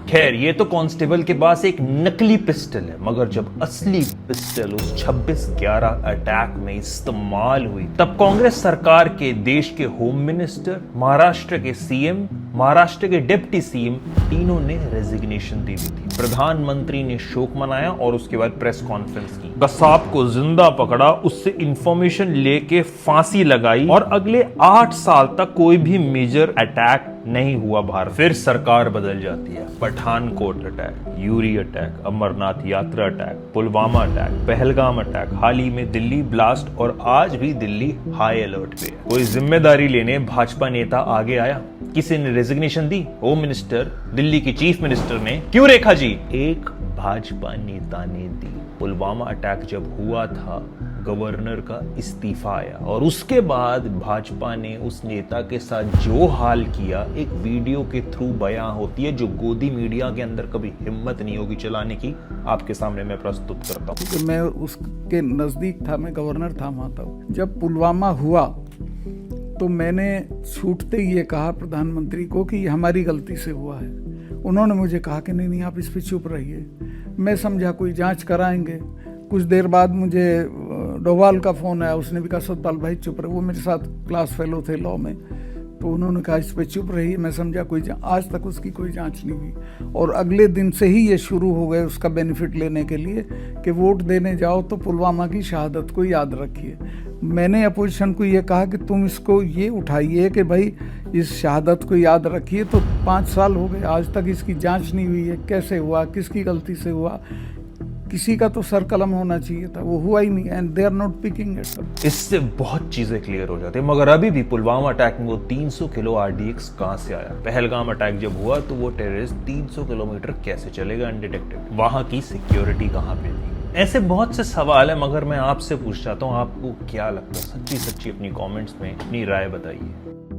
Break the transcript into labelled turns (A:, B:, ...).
A: खैर, ये तो कांस्टेबल के पास एक नकली पिस्टल है, मगर जब असली पिस्टल उस 26/11 अटैक में इस्तेमाल हुई, तब कांग्रेस सरकार के देश के होम मिनिस्टर, महाराष्ट्र के सीएम, महाराष्ट्र के डिप्टी सीएम, तीनों ने रेजिग्नेशन दे दी थी। प्रधानमंत्री ने शोक मनाया और उसके बाद प्रेस कॉन्फ्रेंस की। कसाब को जिंदा पकड़ा, उससे इंफॉर्मेशन लेके फांसी लगाई और अगले 8 साल तक कोई भी मेजर अटैक नहीं हुआ भारत। फिर सरकार बदल जाती है। Pathankot attack, Uri attack, Amarnath Yatra attack, Pulwama attack, Pahalgam attack, हाल ही में दिल्ली ब्लास्ट और आज भी दिल्ली हाई अलर्ट पे है। कोई जिम्मेदारी लेने भाजपा नेता आगे आया? किसी ने रेजिग्नेशन दी? होम मिनिस्टर, दिल्ली की चीफ मिनिस्टर ने? क्यों रेखा जी? एक भाजपा नेता ने दी। पुलवामा अटैक जब हुआ था, गवर्नर का इस्तीफा आया और उसके बाद भाजपा ने उस नेता के साथ जो हाल किया एक वीडियो के थ्रू बयां होती है, जो गोदी मीडिया के अंदर कभी हिम्मत नहीं होगी चलाने की। आपके सामने मैं प्रस्तुत करता हूँ।
B: मैं उसके नजदीक था, मैं गवर्नर था वहां तक। जब पुलवामा हुआ तो मैंने छूटते ही ये कहा प्रधानमंत्री को कि ये हमारी गलती से हुआ है। उन्होंने मुझे कहा कि नहीं आप इस पे चुप रहिए। मैं समझा कोई जांच कराएंगे। कुछ देर बाद मुझे डोभाल का फ़ोन आया, उसने भी कहा सतपाल भाई चुप रहे। वो मेरे साथ क्लास फेलो थे लॉ में, तो उन्होंने कहा इस पे चुप रहिए। मैं समझा कोई आज तक उसकी कोई जांच नहीं हुई और अगले दिन से ही ये शुरू हो गए उसका बेनिफिट लेने के लिए कि वोट देने जाओ तो पुलवामा की शहादत को याद रखिए। मैंने अपोजिशन को ये कहा कि तुम इसको ये उठाइए कि भाई इस शहादत को याद रखिए। तो 5 साल हो गए, आज तक इसकी जांच नहीं हुई है। कैसे हुआ, किसकी गलती से हुआ? किसी का तो सर कलम होना चाहिए था, वो हुआ ही नहीं। And they are not picking it.
A: इससे बहुत चीजें क्लियर हो जाती है। मगर अभी भी पुलवामा अटैक में वो 300 किलो RDX कहां से आया? पहलगाम अटैक जब हुआ तो वो टेररिस्ट 300 किलोमीटर कैसे चलेगा अनडिटेक्टेड? वहां की सिक्योरिटी कहां पे थी? ऐसे बहुत से सवाल है, मगर मैं आपसे पूछ चाहता हूँ, आपको क्या लगता है? सच्ची अपनी कमेंट्स में अपनी राय बताइए।